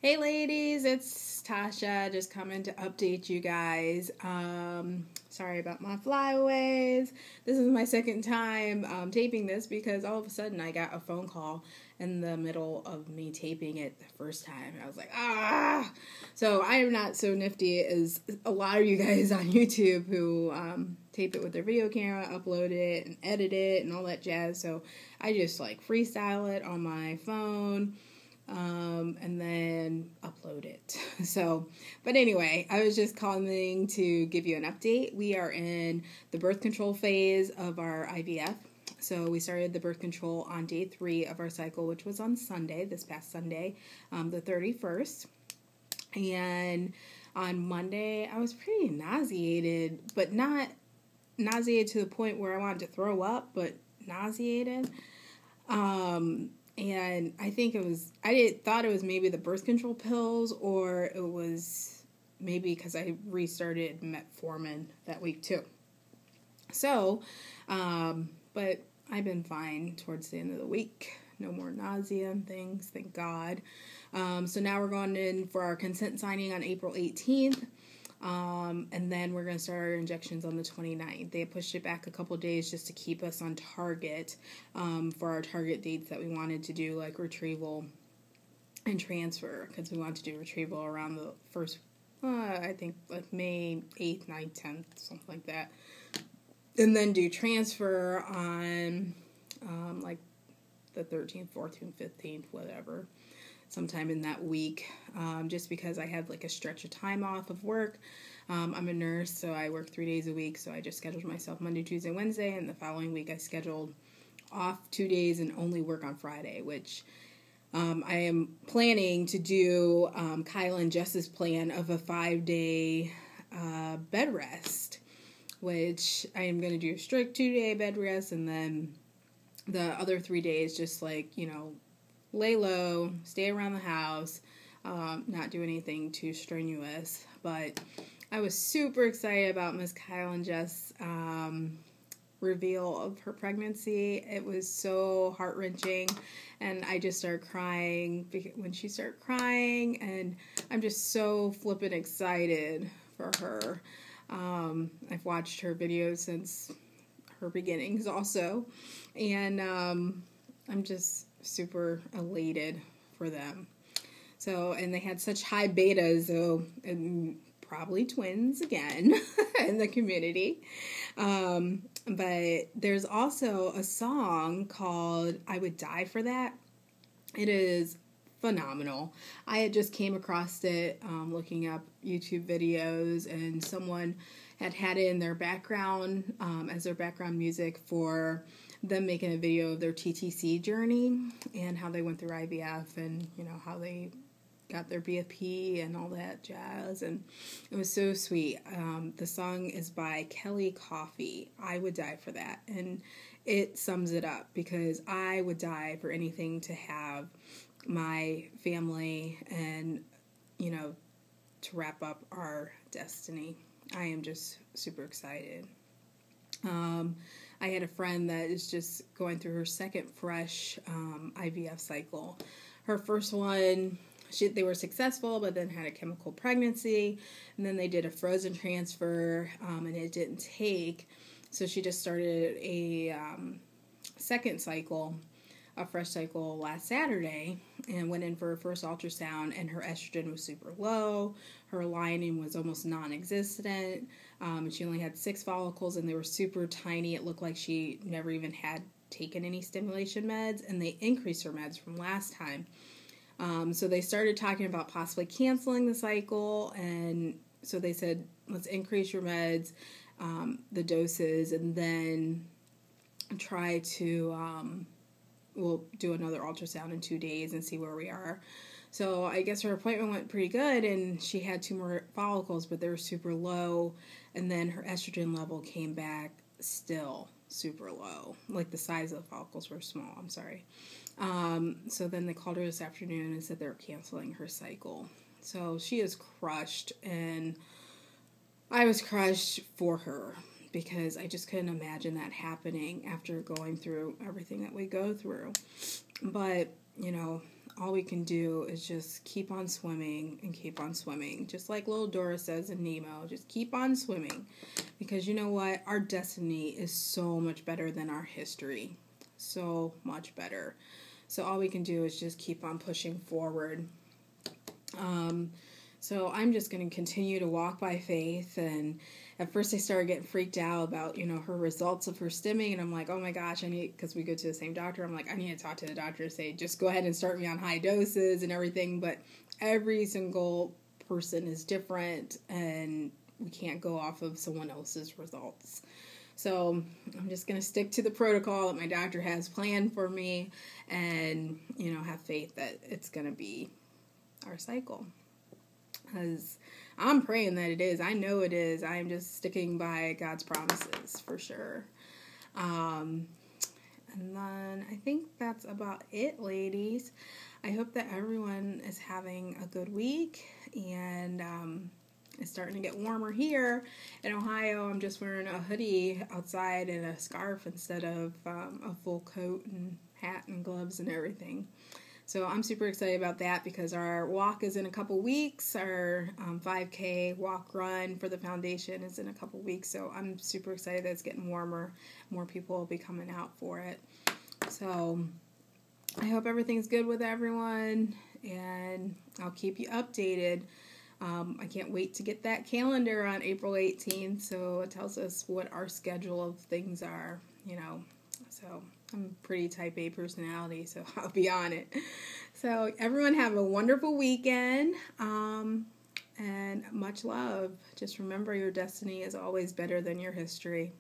Hey ladies, it's Tasha, just coming to update you guys. Sorry about my flyaways. This is my second time taping this because all of a sudden I got a phone call in the middle of me taping it the first time. I was like, ah! So I am not so nifty as a lot of you guys on YouTube who tape it with their video camera, upload it, and edit it, and all that jazz. So I just freestyle it on my phone. And then upload it. But anyway, I was just calling to give you an update. We are in the birth control phase of our IVF. So we started the birth control on day 3 of our cycle, which was on Sunday, this past Sunday, the 31st. And on Monday, I was pretty nauseated, but not nauseated to the point where I wanted to throw up, but nauseated. And I think thought it was maybe the birth control pills, or it was maybe because I restarted metformin that week too. So, but I've been fine towards the end of the week. No more nausea and things, thank God. So now we're going in for our consent signing on April 18th. And then we're going to start our injections on the 29th. They pushed it back a couple days just to keep us on target for our target dates that we wanted to do, like retrieval and transfer, because we wanted to do retrieval around the first, I think, like May 8th, 9th, 10th, something like that. And then do transfer on like the 13th, 14th, 15th, whatever. Sometime in that week, just because I had like a stretch of time off of work. I'm a nurse, so I work 3 days a week, so I just scheduled myself Monday, Tuesday, Wednesday, and the following week I scheduled off 2 days and only work on Friday, which I am planning to do Kyle and Jess's plan of a 5-day bed rest, which I am going to do a strict 2-day bed rest, and then the other 3 days just lay low, stay around the house, not do anything too strenuous. But I was super excited about Miss Kyle and Jess' reveal of her pregnancy. It was so heart-wrenching, and I just started crying when she started crying, and I'm just so flippin' excited for her. I've watched her videos since her beginnings also, and I'm just super elated for them. So, and they had such high betas, and probably twins again in the community. But there's also a song called I Would Die for That. It is phenomenal. I had just came across it looking up YouTube videos, and someone had it in their background as their background music for them making a video of their TTC journey and how they went through IVF and, how they got their BFP and all that jazz. And it was so sweet. The song is by Kelly Coffey. I Would Die for That. And it sums it up, because I would die for anything to have my family and, to wrap up our destiny. I am just super excited. I had a friend that is just going through her second fresh IVF cycle. Her first one, they were successful, but then had a chemical pregnancy, and then they did a frozen transfer, and it didn't take. So she just started a second cycle, a fresh cycle, last Saturday, and went in for her first ultrasound, and her estrogen was super low. Her lining was almost non-existent. She only had 6 follicles, and they were super tiny. It looked like she never even had taken any stimulation meds, and they increased her meds from last time. So they started talking about possibly canceling the cycle, and so they said, let's increase your meds, the doses, and then try to... we'll do another ultrasound in 2 days and see where we are. So I guess her appointment went pretty good, and she had 2 more follicles, but they were super low, and then her estrogen level came back still super low. Like the size of the follicles were small, I'm sorry. So then they called her this afternoon and said they were canceling her cycle. So she is crushed, and I was crushed for her, because I just couldn't imagine that happening after going through everything that we go through. But, all we can do is just keep on swimming and keep on swimming. Just like little Dora says in Nemo, just keep on swimming. Because you know what? Our destiny is so much better than our history. So much better. So all we can do is just keep on pushing forward. So I'm just going to continue to walk by faith. And at first I started getting freaked out about, her results of her stimming. And I'm like, oh my gosh, because we go to the same doctor. I'm like, I need to talk to the doctor and say, just go ahead and start me on high doses and everything. But every single person is different and we can't go off of someone else's results. So I'm just going to stick to the protocol that my doctor has planned for me and, have faith that it's going to be our cycle. Because I'm praying that it is. I know it is. I'm just sticking by God's promises for sure. And then I think that's about it, ladies. I hope that everyone is having a good week. And it's starting to get warmer here in Ohio. I'm just wearing a hoodie outside and a scarf instead of a full coat and hat and gloves and everything. So I'm super excited about that because our walk is in a couple weeks. Our 5K walk run for the foundation is in a couple weeks. So I'm super excited that it's getting warmer. More people will be coming out for it. So I hope everything's good with everyone and I'll keep you updated. I can't wait to get that calendar on April 18th. So it tells us what our schedule of things are, So I'm a pretty type A personality, so I'll be on it. So everyone have a wonderful weekend, and much love. Just remember your destiny is always better than your history.